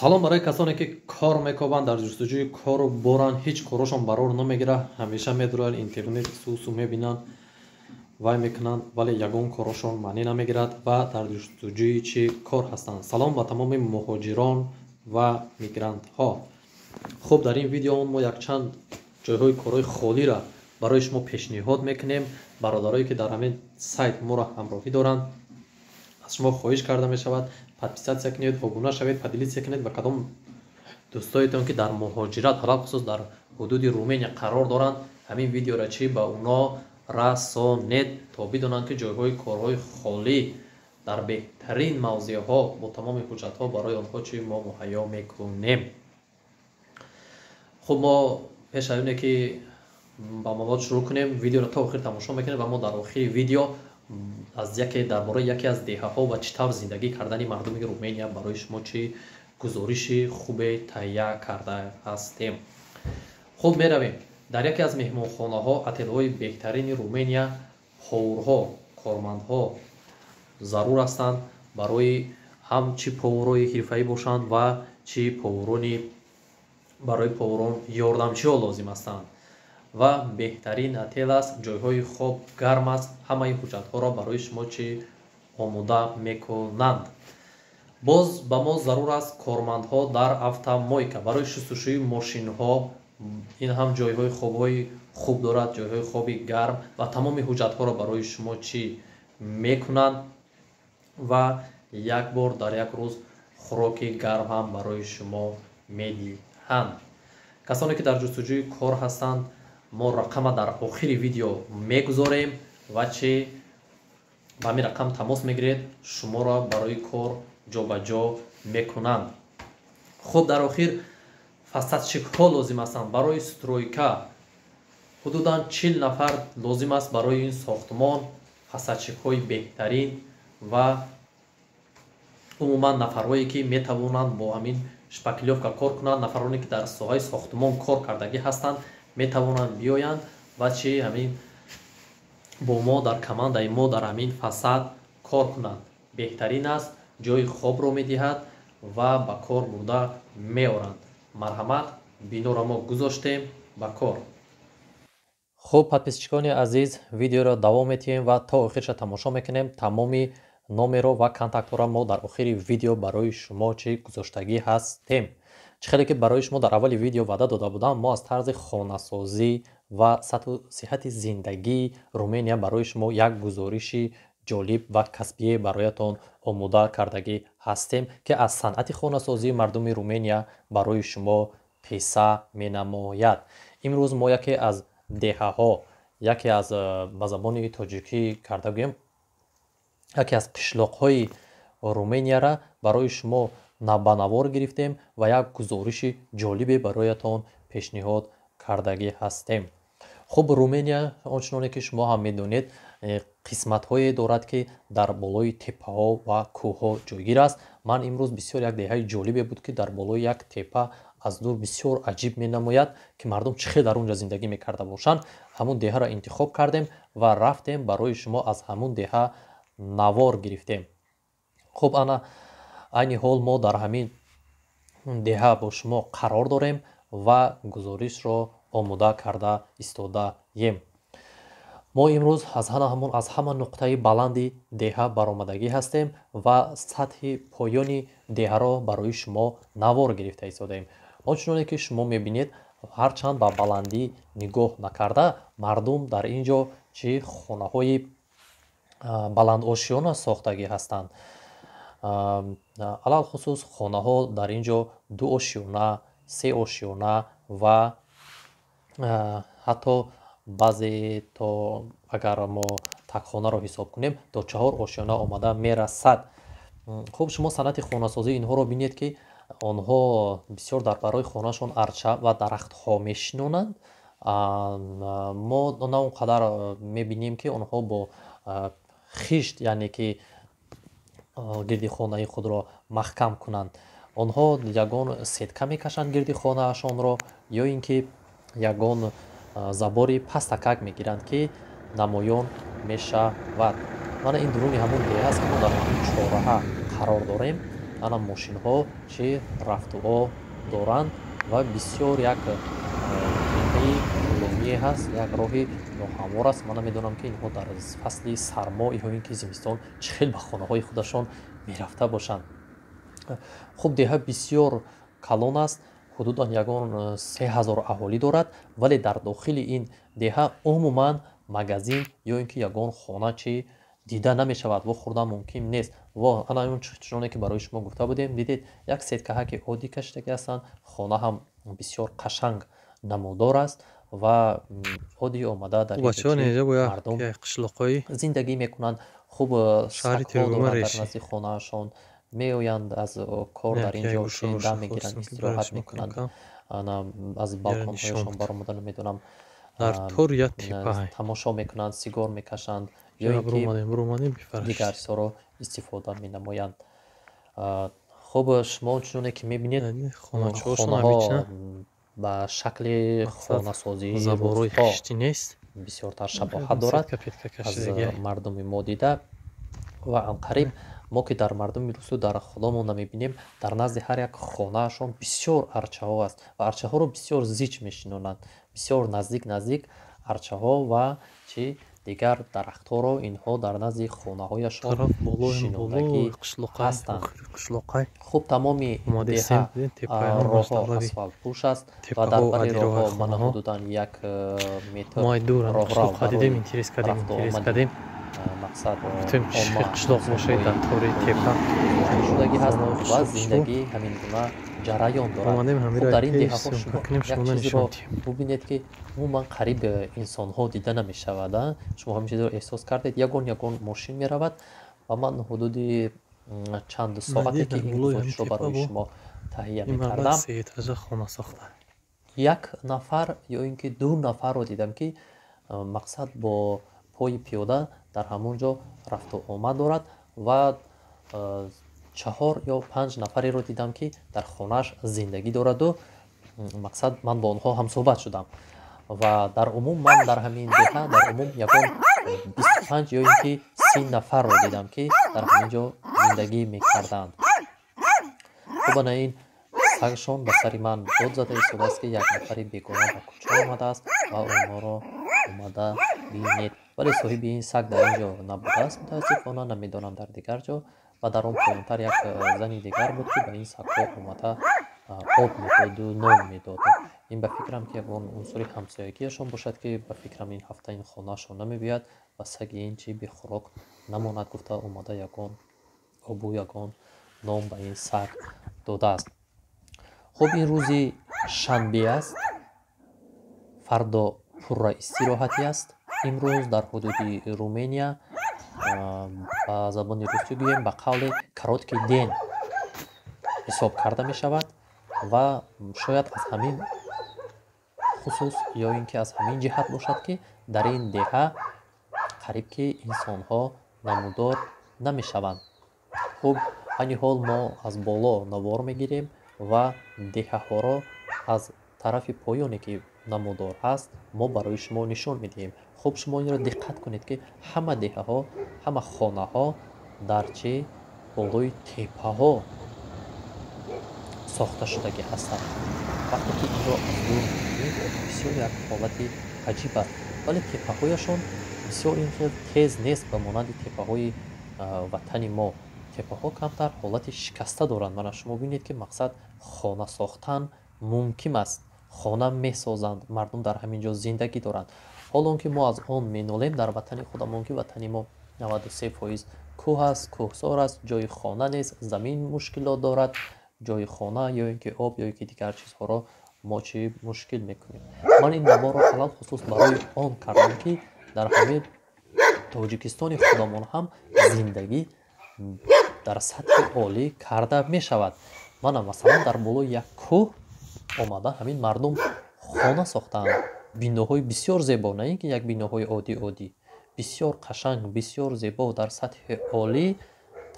салом барои касоне ки кор мекобанд дар ҷустуҷӯи кору боранд, ҳеҷ корашон барор намегирад, ҳамеша медуранд интернет сусу мебинанд, вай мекунанд, вале ягон корашон маънӣ намегирад ва дар ҷустуҷӯи чӣ кор ҳастанд. Салом ба тамоми муҳоҷирон ва мигрантҳо. Хуб, дар ин видео мо якчанд ҷойҳои корҳои холира барои шумо пешниҳод мекунем. Бародарое ки дар ҳамин сайт моро ҳамроҳӣ доранд, аз шумо хоҳиш карда мешавад подписатсия кунед, обуна шавед, поделитсия кунед ба кадом дӯстоятон ки дар муҳоҷират, алахусус дар ҳудуди Румения қарор доранд, ҳамин видеоро чӣ ба уно расонед, то бидонанд ки ҷойҳои корҳои холӣ дар беҳтарин мавзеъҳо бо тамоми ҳуҷҷатҳо барои онҳо чӣ мо муҳайё мекунем. хуб, мо пеш аз оне ки ба мавзӯъ шурӯъ кунем, видеоро то охир тамошо мекунем ва мо дар охири видео дарбораи яке аз деҳаҳо ва чӣ тавр зиндагӣ кардани мардуми Румения барои шумо чӣ гузориши хубе таҳия карда ҳастем. хуб, меравем. Дар яке аз меҳмонхонаҳо, отелҳои беҳтарини Румения, повурҳо, кормандҳо зарур ҳастанд барои ҳам чӣ повурои ҳирфаӣ бошанд ва чӣ повурони барои повурон ёрдамчиҳо лозим ҳастанд. ва беҳтарин отел аст, ҷойҳои хоб гарм аст, ҳамаи ҳуҷҷатҳоро барои шумо чӣ омода мекунанд. боз ба мо зарур аст кормандҳо дар автомойка барои шустушӯи мошинҳо. ин ҳам ҷойҳои хобҳои хуб дорад, ҷойҳои хоби гарм ва тамоми ҳуҷҷатҳоро барои шумо чӣ мекунанд ва як бор дар як рӯз хӯроки гарм ҳам барои шумо медиҳанд. касоне ки дар ҷустуҷӯи кор ҳастанд, мо рақама дар охири видео мегузорем ва чӣ ба ҳамин рақам тамос мегиред, шуморо барои кор ҷобаҷо мекунанд. хуб, дар охир фасадчикҳо лозим ҳастанд барои стройка. ҳудудан 40 нафар лозим аст барои ин сохтмон, фасадчикҳои беҳтарин ва умуман нафарҳое ки метавонанд бо ҳамин шпаклёвка кор кунанд, нафароне ки дар соҳаи сохтмон кор кардагӣ ҳастанд метавонанд биёянд ва чӣ ҳамин бо мо дар командаи мо дар ҳамин фасад кор кунанд. беҳтарин аст, ҷойи хобро медиҳад ва ба кор бурда меоранд. марҳамат, биноро мо гузоштем ба кор. хуб, подписчикони азиз, видеоро давом метиҳем ва то охирша тамошо мекунем. тамоми номеро ва контактҳоро мо дар охири видео барои шумо чӣ гузоштагӣ ҳастем. чӣ хеле ки барои шумо дар аввали видео ваъда дода будам, мо аз тарзи хонасозӣ ва сатҳу сиҳати зиндагии Румения барои шумо як гузориши ҷолиб ва касбие бароятон омода кардагӣ ҳастем, ки аз санъати хонасозии мардуми Румения барои шумо қисса менамояд. имрӯз мо яке аз деҳаҳо, яке аз ба забони тоҷикӣ карда гӯем, яке аз қишлоқҳои Руменияра барои шумо ба навор гирифтем ва як гузориши ҷолибе бароятон пешниҳод кардагӣ ҳастем. хуб, Румения ончуноне ки шумо ҳам медонед, қисматҳое дорад ки дар болои теппаҳо ва кӯҳҳо ҷойгир аст. ман имрӯз бисёр як деҳаи ҷолибе буд ки дар болои як теппа аз дур бисёр аҷиб менамояд ки мардум чӣ хел дар он ҷо зиндагӣ мекарда бошанд. ҳамун деҳаро интихоб кардем ва рафтем барои шумо аз ҳамун деҳа навор гирифтем. хуб, ана айни ҳол мо дар ҳамин деҳа бо шумо қарор дорем ва гузоришро омода карда истодаем. мо имрӯз аз ҳама нуқтаи баланди деҳа баромадагӣ ҳастем ва сатҳи поёни деҳаро барои шумо навор гирифта истодаем. ончуноне ки шумо мебинед, ҳарчанд ба баландӣ нигоҳ накарда, мардум дар ин ҷо чӣ хонаҳои баландошиёна сохтагӣ ҳастанд. алалхусус хонаҳо дар ин ҷо 2 ошиёна, 3 ошиёна ва ҳатто баъзе то агар мо такхонаро ҳисоб кунем то 4 ошиёна омада мерасад. хуб, шумо санъати хонасозии инҳоро бинед ки онҳо бисёр дар барои хонаашон арча ва дарахтҳо мешинонанд. мо на он қадар мебинем ки онҳо бо хишт, яъне ки гирди хонаи худро маҳкам кунанд. онҳо ягон сетка мекашанд гирди хонаашонро ё ин ки ягон забори пастакак мегиранд ки намоён мешавад. мана ин дуруни ҳамун деҳа аст ки мо дар ҳамин чораҳа қарор дорем. ана мошинҳо чи рафтуо доранд ва бисёр як минҳаи тӯлоние ҳаст, як роҳи ноҳамвор аст. ман намедонам ки инҳо дар фасли сармо ё ин ки зимистон чӣ хел ба хонаҳои худашон мерафта бошанд. хуб деҳа бисёр калон аст, ҳудудан ягон 3000 аҳолӣ дорад, вале дар дохили ин деҳа умуман магазин ё ин ки ягон хона чи дида намешавад, во хурдан мумкин нест. во ана он чуноне ки барои шумо гуфта будем, дидед як сеткаҳаки оддӣ кашидаги ҳастанд, хона ҳам бисёр қашанг намудор аст ва оддӣ омада дар мардум зиндагӣ мекунанд. хуб сакҳо доранд дар назди хонаашон, меоянд аз кор дар ин ҷо дам мегиранд, истироҳат мекунанд, аз балконҳояшон баромада намедонам тамошо мекунанд, сигор мекашанд ё ин ки дигар чизҳоро истифода менамоянд. хуб шумо чуноне ки мебинед хонаҳо ба шакли хонасозии бисёртар шабоҳат дорад аз мардуми мо дида. ва анқариб мо ки дар мардуми рӯсу дар худомон намебинем, дар назди ҳар як хонаашон бисёр арчаҳо аст ва арчаҳоро бисёр зич мешинонанд, бисёр наздик арчаҳо ва чи дигар дарахтҳоро инҳо дар назди хонаҳояшон шинонагӣ ҳастанд. хуб тамоми деҳа роҳҳо асфалтпӯш аст ва дар бари роҳҳо мана ҳудудан 1 метр роҳрав барои рафту омади мақсад шудагӣ ҳаст ва зиндагӣ ҳамин гуна ҷараён дорад. хуб дар ин деҳаҳо шумо як чизро бубинед ки умуман қариб инсонҳо дида намешавад. шумо ҳамин чизро эҳсос кардед, ягон мошин меравад ва ман ҳудуди чанд соате ки ин гузоришро барои шумо таҳия мекардам, як нафар ё ин ки 2 нафарро дидам ки мақсад бо пои пиёда дар ҳамон ҷо рафту омад дорад ва 4 ё 5 нафареро дидам ки дар хонааш зиндагӣ дораду мақсад ман бо онҳо ҳамсӯҳбат шудам ва дар умум ман дар ҳамин деҳа дар умум ягон 25 ё ин ки 30 нафарро дидам ки дар ҳамин ҷо зиндагӣ мекарданд. хубанаин сагшон ба сари ман дод зада истодааст ки як нафари бегона ба кӯча омадааст ва онҳоро омада бинед, вале соҳиби ин саг дар ин ҷо набудааст мутаассифона, намедонам дар дигар ҷо. ва дар он поинтар як зани дигар буд ки ба ин сагҳо омада об медоду, нон медод. ин ба фикрам ки ягон унсури ҳамсоягиашон бошад ки ба фикрам ин ҳафта ин хонаашон намебиёяд ва саги ин чи бехӯрок намонад, гуфта омада ягон обу ягон ном ба ин саг додааст. хуб ин рӯзи шанбе аст, фардо пурра истироҳатӣ аст. имрӯз дар ҳудуди Румения ба забони русӣ гӯем ба қавле каротки ден ҳисоб карда мешавад ва шояд аз ҳамин хусус ё ин ки аз ҳамин ҷиҳат бошад ки дар ин деҳа қариб ки инсонҳо намудор намешаванд. хуб айни ҳол мо аз боло навор мегирем ва деҳаҳоро аз тарафи поёне ки намудор ҳаст мо барои шумо нишон медиҳем. хуб шумо инро диққат кунед ки ҳама деҳаҳо, ҳама хонаҳо дар чи болои теппаҳо сохта шудагӣ ҳастанд. вақте ки инро аз дур мебинед бисёр як ҳолати аҷиб аст, вале теппаҳояшон бисёр ин хел тез нест ба монанди теппаҳои ватани мо. теппаҳо камтар ҳолати шикаста доранд. мана шумо бинед ки мақсад хона сохтан мумкин аст, хона месозанд, мардум дар ҳамин ҷо зиндагӣ доранд. ҳоло он ки мо аз он менолем дар ватани худамон ки ватани мо 93% кӯҳ аст, кӯҳсор аст, ҷои хона нест, замин мушкилот дорад, ҷои хона ё ин ки об ё ин ки дигар чизҳоро мо чи мушкил мекунем. ман ин наворро алал хусус барои он кардам ки дар ҳамин тоҷикистони худамон ҳам зиндагӣ дар сатҳи олӣ карда мешавад. мана масалан дар болои як кӯҳ омада ҳамин мардум хона сохтаанд, биноҳои бисёр зебо, на ин ки як биноҳои оддӣ, бисёр қашанг, бисёр зебо дар сатҳи олӣ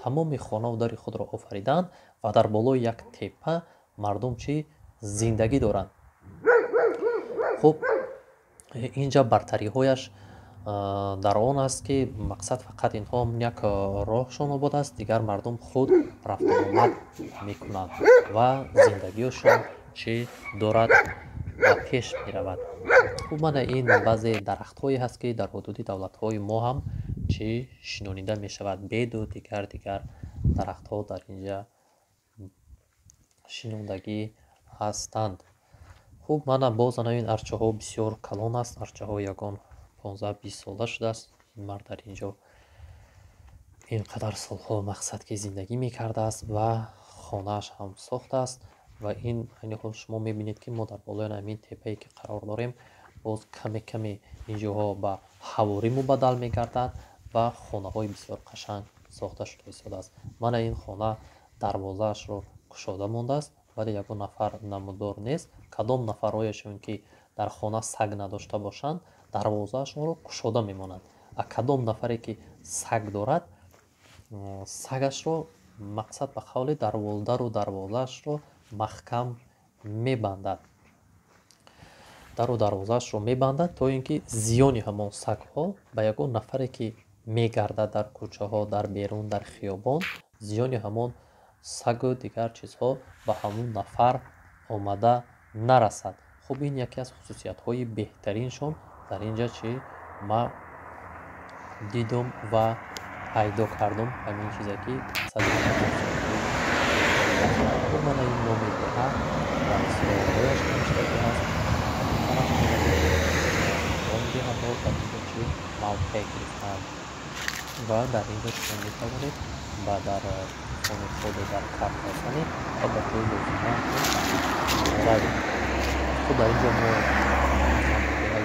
тамоми хонау дари худро офариданд ва дар болои як теппа мардум чи зиндагӣ доранд. хуб инҷа бартариҳояш дар он аст ки мақсад фақат инҳо як роҳшон будааст, дигар мардум худ рафтуомад мекунанд ва зиндагиашон чӣ дорад ва пеш меравад. хуб мана ин баъзе дарахтҳое ҳаст ки дар ҳудуди давлатҳои мо ҳам чӣ шинонида мешавад. беду дигар дарахтҳо дар инҷа шинодагӣ ҳастанд. хуб мана боз ана ин арчаҳо бисёр калон аст. арчаҳо ягон 15-20 сола шудааст. ин мард дар инҷо ин қадар солҳо мақсад ки зиндагӣ мекардааст ва хонааш ҳам сохтааст. ва ин айни хол шумо мебинед ки мо дар болои ҳамин теппае ки қарор дорем боз каме инҷоҳо ба ҳаворӣ мубаддал мегардад ва хонаҳои бисёр қашанг сохта шуда истодааст. мана ин хона дарвозаашро кушода мондааст, вале ягон нафар намуддор нест. кадом нафарҳояшон ки дар хона саг надошта бошанд дарвозаашонро кушода мемонанд. кадом нафаре ки саг дорад сагашро мақсад ба қавли дару дарвозаашро маҳкам мебандад. дару дарвозаашро мебандад то ин ки зиёни ҳамон сагҳо ба ягон нафаре ки мегардад дар кӯчаҳо, дар берун, дар хиёбон, зиёни ҳамон сагу дигар чизҳо ба ҳамон нафар омада нарасад. хуб ин яке аз хусусиятҳои беҳтариншон дар инҷа чӣ ма дидум ва пайдо кардум ҳамин чизе ки хуб мана ин номи деҳа дар сироҳояш навиштагӣ ҳаст. он деҳаҳо дар инҷа чӣ мавқеъ гирифтаанд ва дар инҷа шумо метавонед ба дар телефони худ дар карт расанед ва ба ҷои лозима равед. хуб дар инҷа мо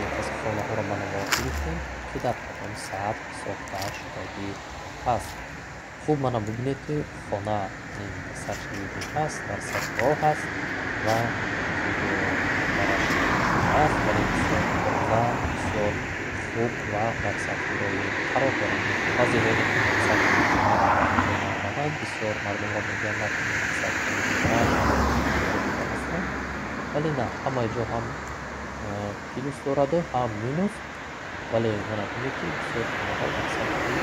яке аз хонаҳоро ба навор гирифтем ки дар кадом сатҳ сохта шудагӣ ҳаст. хуб мана бубинед ки хона саршавиди ҳаст, дар сар роҳ ҳаст ва ҳаст, вале бисёр тоза, бисёр хуб ва дар сатҳирои қарор дорад. баъзеҳое ки сатҳи доранд бисёр мардумро мегӯянд сатҳи ҳастанд, вале на ҳамаи ҷо ҳам плюс дораду ҳам минус, вале мана бинед ки бисёр хонаҳо дар сатҳи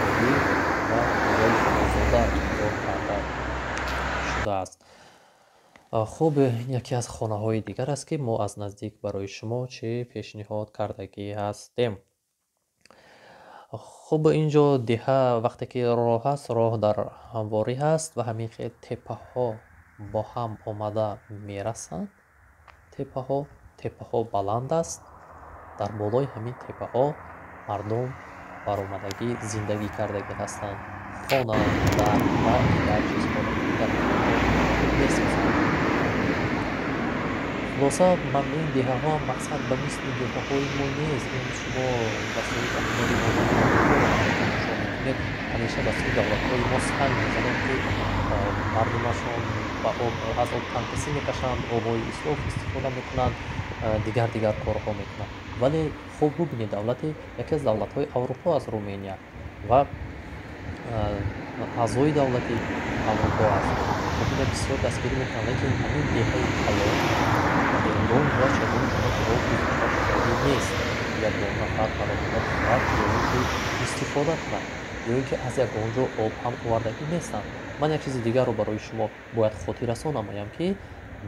олӣ ва озода интихоб карда шудааст. хуб яке аз хонаҳои дигар аст ки мо аз наздик барои шумо чӣ пешниҳод кардагӣ ҳастем. хуб инҷо деҳа вақте ки роҳ аст, роҳ дар ҳамворӣ ҳаст ва ҳамин хел теппаҳо бо ҳам омада мерасанд. теппаҳо баланд аст. дар болои ҳамин теппаҳо мардум баромадагӣ зиндагӣ кардагӣ ҳастанд. хона дар ва дигар чизҳоро дар месозанд. хулоса ман ин деҳаҳо мақсад ба мисли деҳаҳои мо нест. ин шумо васои таҳмили монед ҳамеша ба сӯи давлатҳои мо сар мезананд ки мардумашон ба об аз об танқисӣ мекашанд, обҳои ислоф истифода мекунанд, дигар корҳо мекунанд. вале хуб бубинед давлати яке аз давлатҳои аврупо аст Румения ва аъзои давлати аврупо аст. бубинед бисёр дастгирӣ мекунанд, лекин ҳамин деҳаи калон ягон ва чагон нест. ягон нафар баромада фақат ки истифода кунад ё ин ки аз ягон ҷо об ҳам овардагӣ нестанд. ман як чизи дигарро барои шумо бояд хотиррасон намоям ки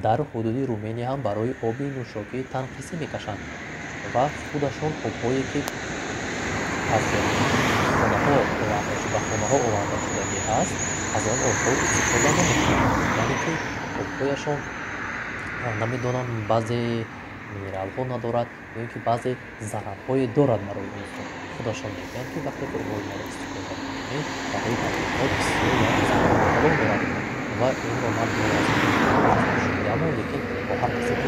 дар ҳудуди Румения ҳам барои оби нӯшокӣ танқисӣ мекашанд ва худашон обҳое ки аз хонаҳо оварда шудагӣ ҳаст аз он обҳо истифода намекунанд. яъне ки обҳояшон намедонам баъзе минералҳо надорад ё ин ки баъзе зарарҳое дорад барои инсон. худашон мегӯянд ки вақте ки обҳои моро истифода мекунед барои ҳаминҳо бисёр зарарҳо дорад ва инро ман шудаам, лекин бо ҳар касе ки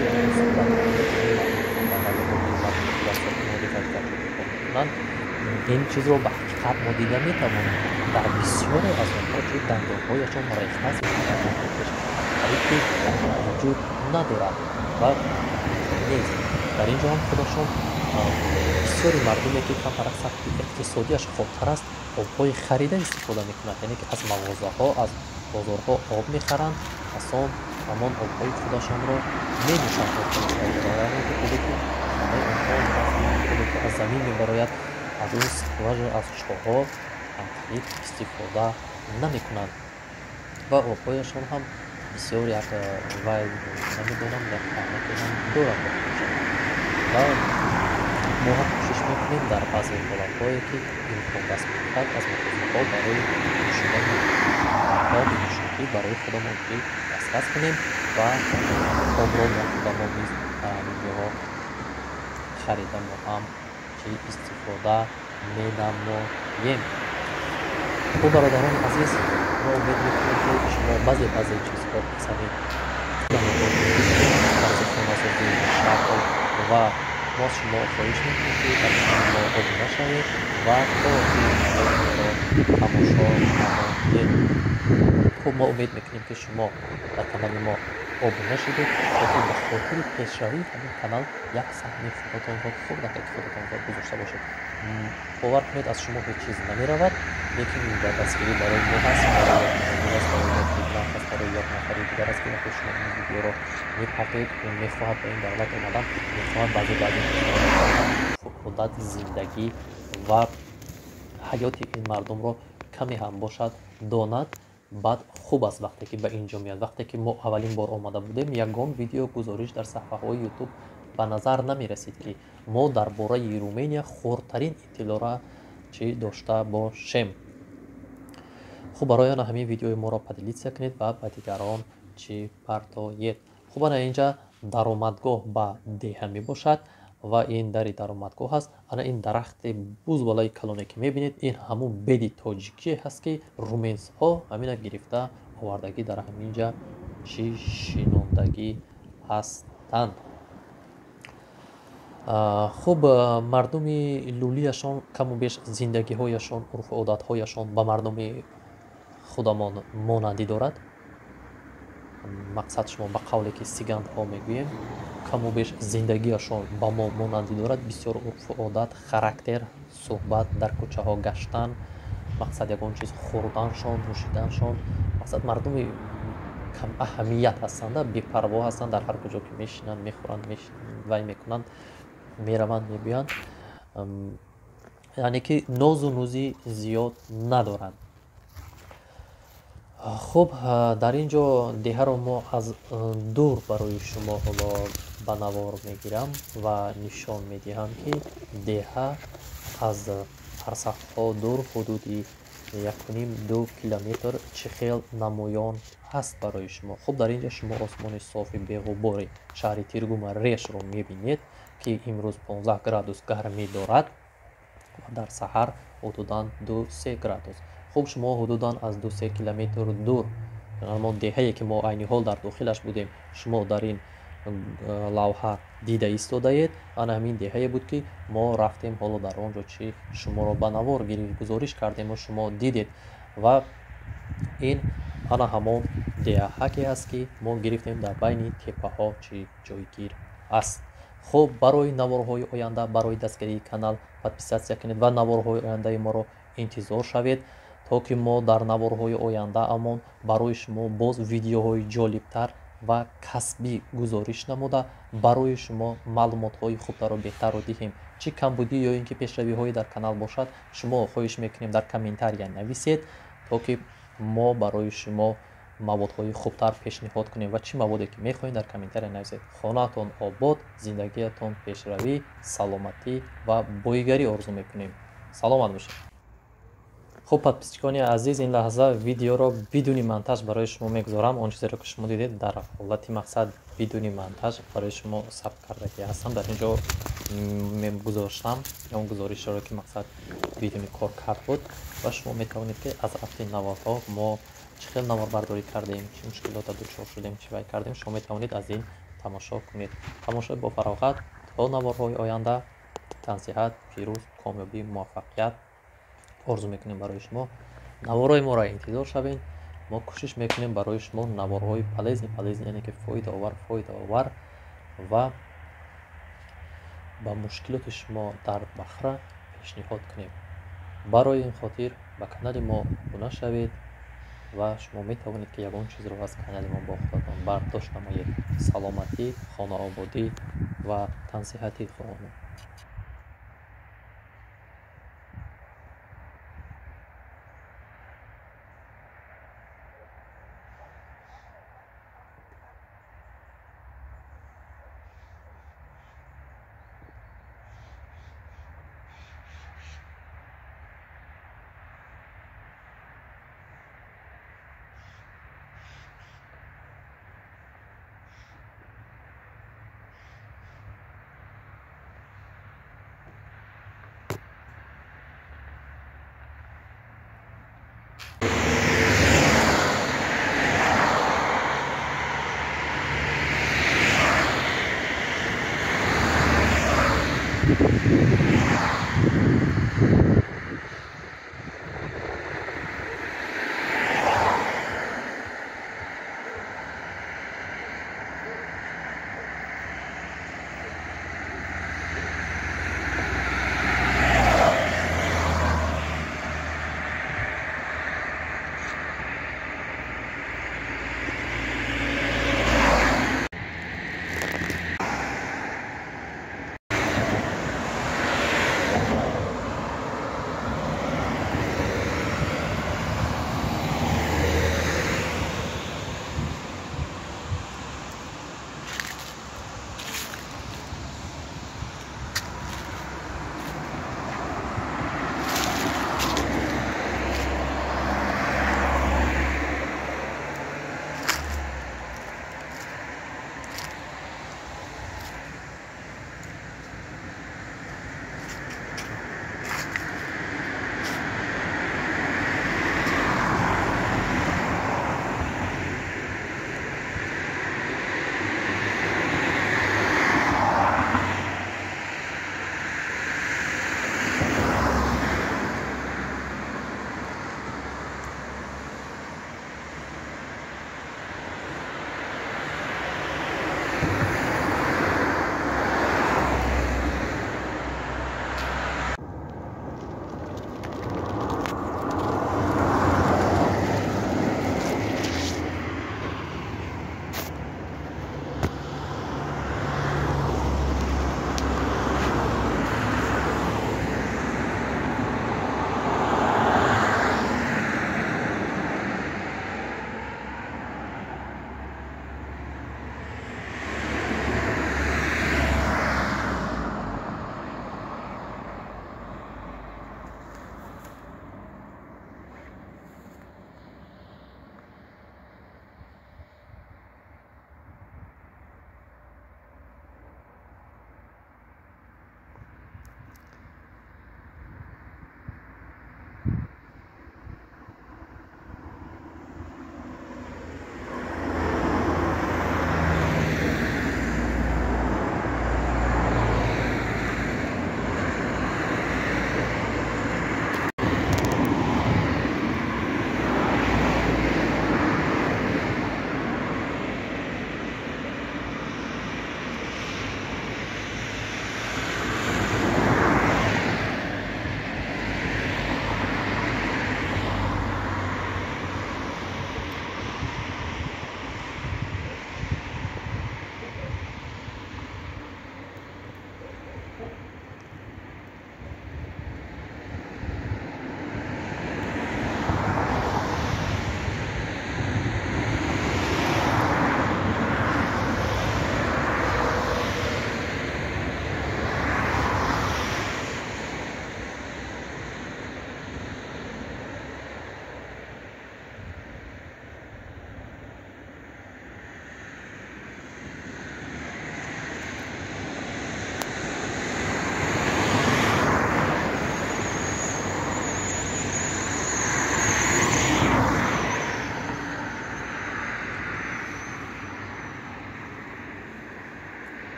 ин чизро ба ҳақиқат мо дида метавонем. дар бисёре аз онҳо ки дандонҳояшон рехтаст ки вуҷуд надорад ва нест. дар ин ҷо ҳам худашон бисёри мардуме ки камтар сатҳи иқтисодияш хобтар аст обҳои харида истифода мекунад, яъне ки аз мағозаҳо аз бозорҳо об мехаранд, аз он ҳамон обҳои худашонро менӯшанд. ҳамаи онҳо худо ки аз замин мебарояд аз он скважина аз чоҳҳо танқид истифода намекунанд ва обҳояшон ҳам бисёр як вай намедонам як таъмаке ҳам дорад ва мо ҳам кӯшиш мекунем дар баъзе ҳолатҳое ки имкон даст меёбад аз мухозаҳо барои нӯшидани оби нӯшокӣ барои худамон ки дастрас кунем ва обро мо худамон низ дар ҳамин ҷоҳо харида мо ҳам ки истифода менамоем. хуб бародарони азиз, мо умед мекунем ки шумо баъзе чизҳо писандед баъзе хонасозӣ шакл ва мо аз шумо хоҳиш мекунем ки дар канали мо обуна шавед ва то видеоро тамошо намоед. хуб мо умед мекунем ки шумо дар канали мо обуна шудед то ки ба хотири пешравии ҳамин канал як саҳми фототонро хуб дақиқи фототонро гузошта бошед. бовар кунед аз шумо ҳеҷ чиз намеравад, лекин ба дастгирӣ барои мо ҳаст, барои як нафари дигар аст ки вақте шумо ин видеоро мепартед мехоҳад ба ин давлат омадан, мехоҳад баъзе фуодат зиндагӣ ва ҳаёти ин мардумро каме ҳам бошад донад, баъд хуб аст вақте ки ба ин ҷо меяд. вақте ки мо аввалин бор омада будем, ягон видео гузориш дар саҳифаҳои ютуб ба назар намерасид ки мо дар бораи Румения хурдтарин иттилоъра чӣ дошта бошем. хуб барои ана ҳамин видеои моро поделитсия кунед ва ба дигарон чӣ партоед. хуб ана инҷа даромадгоҳ ба деҳа мебошад ва ин дари даромадгоҳ аст. ана ин дарахти буз балои калоне ки мебинед, ин ҳамун беди тоҷикие ҳаст ки руменсҳо ҳамина гирифта овардагӣ дар ҳаминҷа чӣ шинондагӣ ҳастанд. хуб мардуми лулияшон каму беш зиндагиҳояшон урфу одатҳояшон ба мардуми худамон монандӣ дорад. мақсад шумо ба қавле ки сигандҳо мегӯем, каму беш зиндагиашон ба мо монандӣ дорад. бисёр урфу одат, характер, суҳбат, дар кӯчаҳо гаштан, мақсад ягон чиз хӯрданшон, нӯшиданшон, мақсад мардуми кам аҳамият ҳастанда, бепарво ҳастанд, дар ҳар куҷо ки мешинанд, мехӯранд, вай мекунанд, мераванд, мегӯянд, яъне ки нозу нӯзи зиёд надоранд. хуб дар ин ҷо деҳаро мо аз дур барои шумо ҳоло ба навор мегирам ва нишон медиҳам ки деҳа аз фарсахҳо дур ҳудуди 1.5-2 километр чӣ хел намоён ҳаст барои шумо. хуб дар ин ҷо шумо осмони софи беғубори шаҳри Тиргума Решро мебинед ки имрӯз 15 градус гармӣ дорад ва дар саҳар ҳудудан 2-3 градус. хуб шумо ҳудудан аз 2-3 километр дур, ҳамон деҳае ки мо айни ҳол дар дохилаш будем, шумо дар ин лавҳа дида истодаед. ана ҳамин деҳае буд ки мо рафтем ҳоло дар он ҷо чи шуморо ба навор гузориш кардему шумо дидед ва ин ана ҳамон деҳаке аст ки мо гирифтем дар байни теппаҳо чи ҷойгир аст. хуб барои наворҳои оянда, барои дастгирии канал подписатсия кунед ва наворҳои ояндаи моро интизор шавед, то ки мо дар наворҳои оянда амон барои шумо боз видеоҳои ҷолибтар ва касбӣ гузориш намуда барои шумо маълумотҳои хубтару беҳтарро диҳем. чӣ камбудӣ ё ин ки пешравиҳое дар канал бошад, шумо хоҳиш мекунем дар комментария нависед, то ки мо барои шумо маводҳои хубтар пешниҳод кунем ва чӣ маводе ки мехоҳем дар комментария нависед. хонаатон обод, зиндагиатон пешравӣ, саломатӣ ва бойгарӣ орзу мекунем. саломат бошед. хуб подписчикони азиз, ин лаҳза видеоро бидуни монтаж барои шумо мегузорам. он чизеро ки шумо дидед дар ҳолати мақсад бидуни монтаж барои шумо сабт кардаги ҳастам. дар ин ҷо мегузоштам он гузоришеро ки мақсад бидуни коркард буд ва шумо метавонед ки аз рафти наворҳо мо чӣ хел наворбардорӣ кардем, чӣ мушкилота дучор шудем, чӣ вай кардем, шумо метавонед аз ин тамошо кунед. тамошои бо фароғат то наворҳои оянда. тансиҳат, пирӯз, комёбӣ, муваффақият орзу мекунем барои шумо. наворҳои моро интизор шавед. мо кӯшиш мекунем барои шумо наворҳои полезни яъне ки фоидаовар ва ба мушкилоти шумо дардбахра пешниҳод кунем. барои ин хотир ба канали мо обуна шавед ва шумо метавонед ки ягон чизро аз канали мо бо худатон бардошт намоед. саломатӣ, хонаободӣ ва тансиҳатӣ хоҳонам.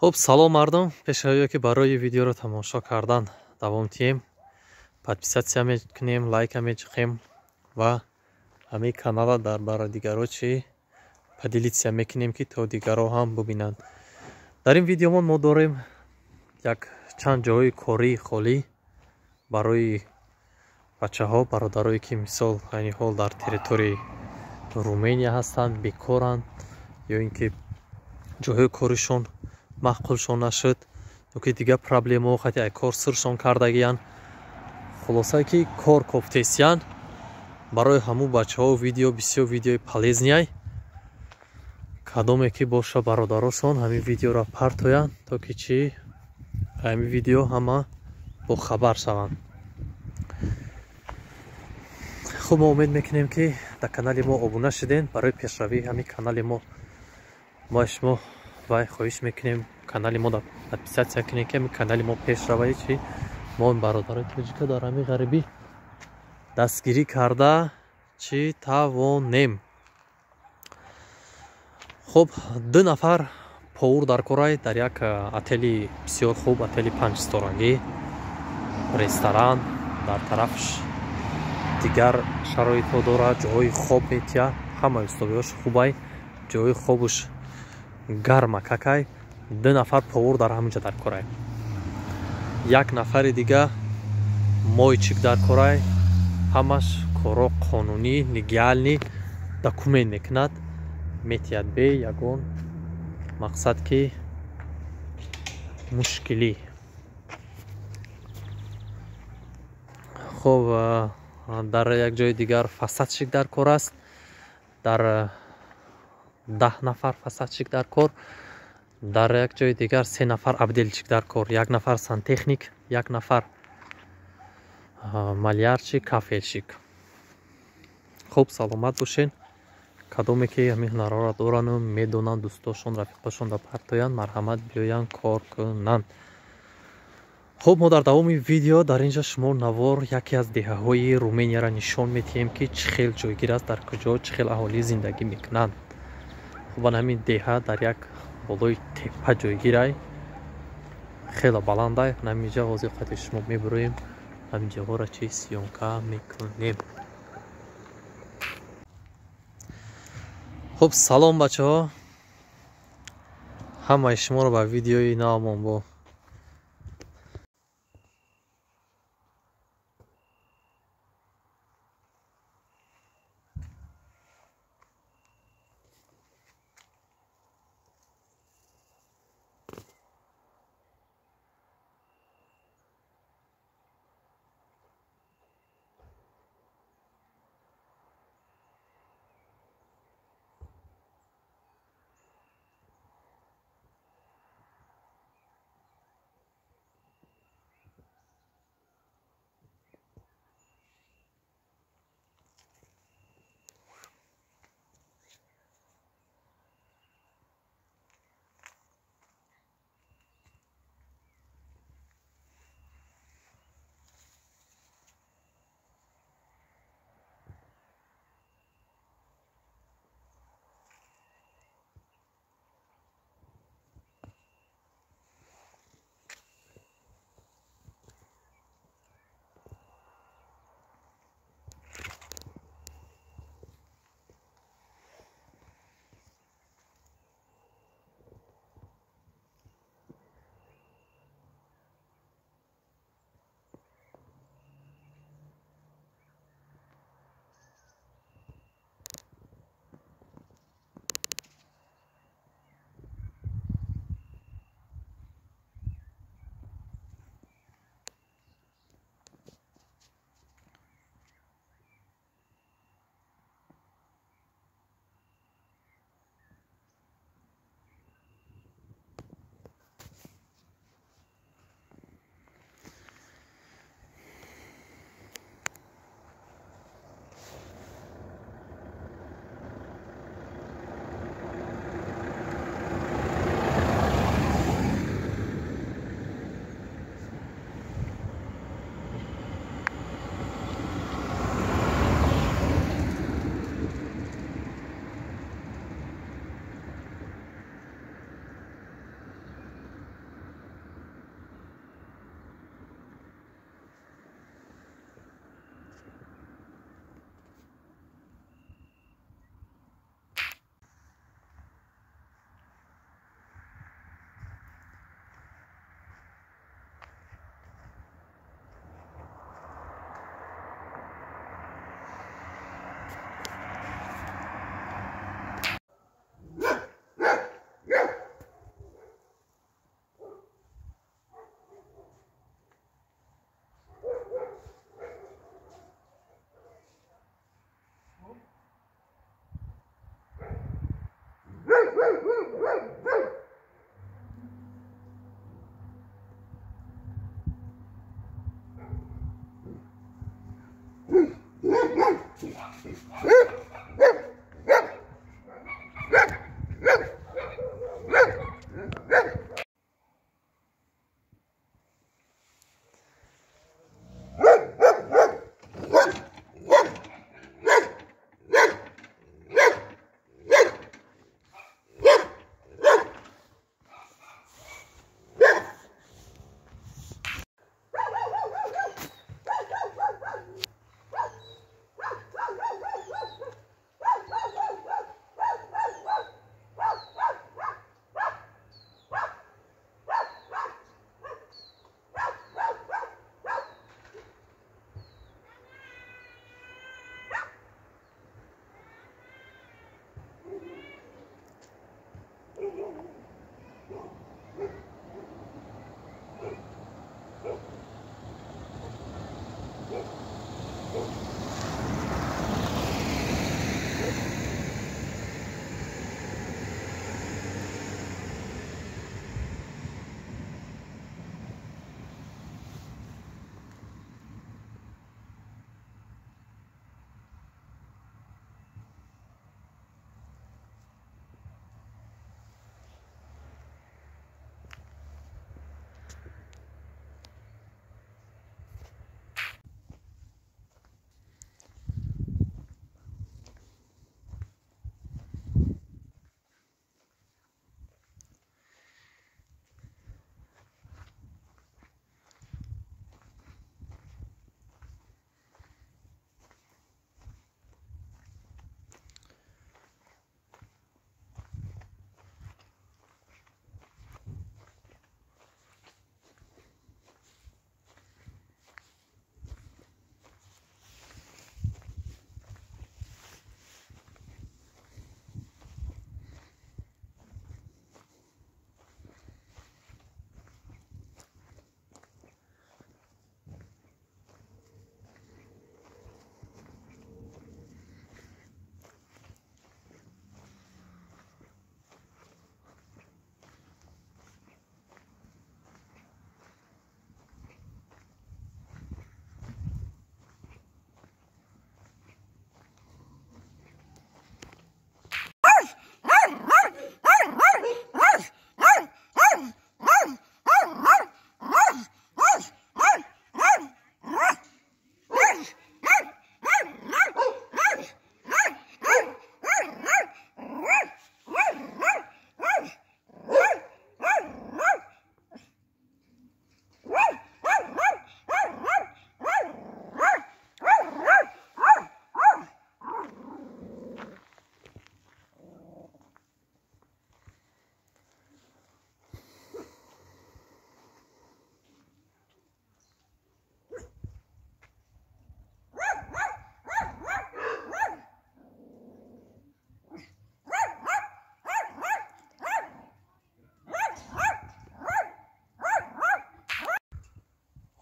خب سلام مردم، пешравиё ки барои видеоро тамошо кардан давом тием. Подписатсия мекунем, лайка мечиқем ва ҳамаи канала дар бара дигаро чи поделитсия мекунем ки то дигаро ҳам бубинанд. Дар ин видеомон мо дорем як чанд ҷои кории холӣ барои бачаҳо, бародарое ки мисол айни ҳол дар территорияи Румения ҳастанд, бекоранд ё ин ки ҷойҳои коришон маъқулшон нашуд, ё ки дигар проблемаҳо хати ай кор сиршон кардагиянд. Хулоса ки кор кофтесиян барои ҳамун бачаҳо видео бисёр видеои полезняй. Кадоме ки боша бародарошон ҳамин видеоро партоянд, то ки чи ҳамин видео ҳама бохабар шаванд. Хуб, мо умед мекунем ки дар канали мо обуна шудем. Барои пешравии ҳамин канали мо шумо вай хоҳиш мекунем канали мо подписатсия кунем ки ҳамин канали мо пешраваи чи мо бародарои тоҷика дар ҳамин ғарибӣ дастгирӣ карда чи тавонем. Хуб, 2 нафар повур дар корай дар як отели бисёр хуб, отели 5 сторанги, ресторан дар тарафш дигар шароитҳо дорад, ҷойҳои хоб метия, ҳама условияш хубай, ҷойҳои хобуш гарма какай. 2 нафар повур дар ҳаминҷа дар корай. Як нафари дига мойчик дар корай, ҳамаш коро қонунӣ, легални документ мекунад. метияд бе ягон мақсад ки мушкилӣ. хуб, дар як ҷои дигар фасадшик дар кор аст. Дар 10 нафар фасадшик дар кор. Дар як ҷои дигар 3 нафар абделчик дар кор. 1 нафар сантехник, 1 нафар малярчик, кафелшик. хуб, саломат бошед. Кадоме ки ҳамин ҳунарҳоро дорану медонанд, дӯстошон, рафиқошон да партоянд, марҳамат биёянд кор кунанд. хуб, мо дар давоми видео дар инҷа шумо навор яке аз деҳаҳои Руменияро нишон медиҳем ки чӣ хел ҷойгир аст, дар куҷо чӣ хел аҳолӣ зиндагӣ мекунанд. хуб, ҳамин деҳа дар як болои теппа ҷойгирай, хело баландай. ҳаминҷа ҳозир хати шумо мебуроем, ҳамин ҷоҳоро чи сиёнка мекунем. хуб, салом бачаҳо, ҳамаи шуморо ба видеои навамон бо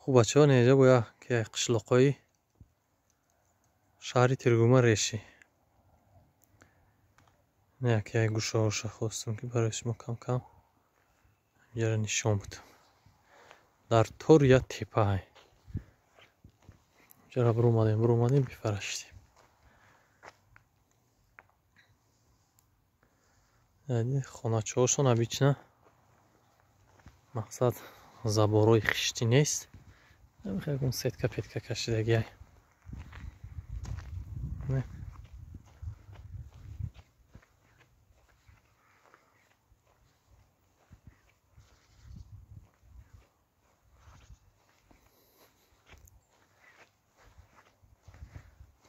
خب بچه ها نیجا باید که قشلقای شهری ترگومه ریشی نه که گوشه هاشه خواستم که برای شما کم کم یه نشون بودم در طور یا تیپه های جرا برو اومدیم بفرشتیم یعنی خونچه هاشون ابیچنه مقصد زباروی خشتی نیست نمیخواه اون سیتکه پیتکه کشیدگی های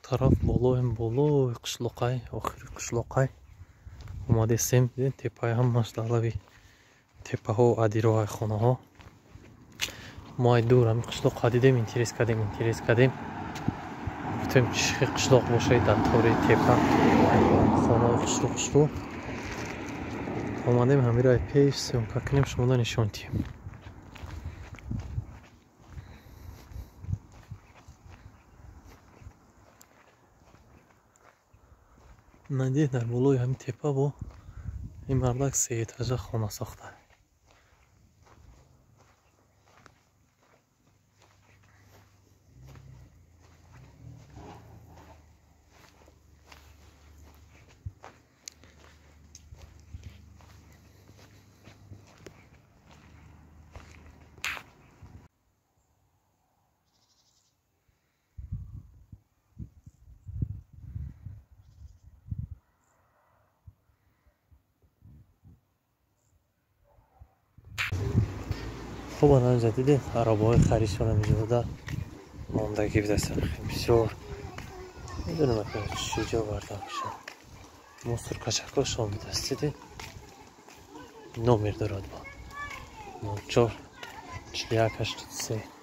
طرف بالو قشلقای آخری قشلقای اومده سیم دیدین تپای هم ماشاءالله تپه ها و ادیره های خانه ها ما دور هم قشلق دیدیم اینتریس کردیم گفتیم چه قشلق باشه در طور تپه خانه قشلق اومدیم همین رای پیش سیم که کنیم شما دا نشون تیم ندید در بالای همین تپه با این مردک 3 اتاجه خانه ساخته خب آنجا دیدید عربه های خرید شده میجا بوده ماندگی بوده خیلی بسیار میدونم اکنه چی جا برده میشه مصر کچک ها شام بوده است دیدید نومیر دارد با 94 41 83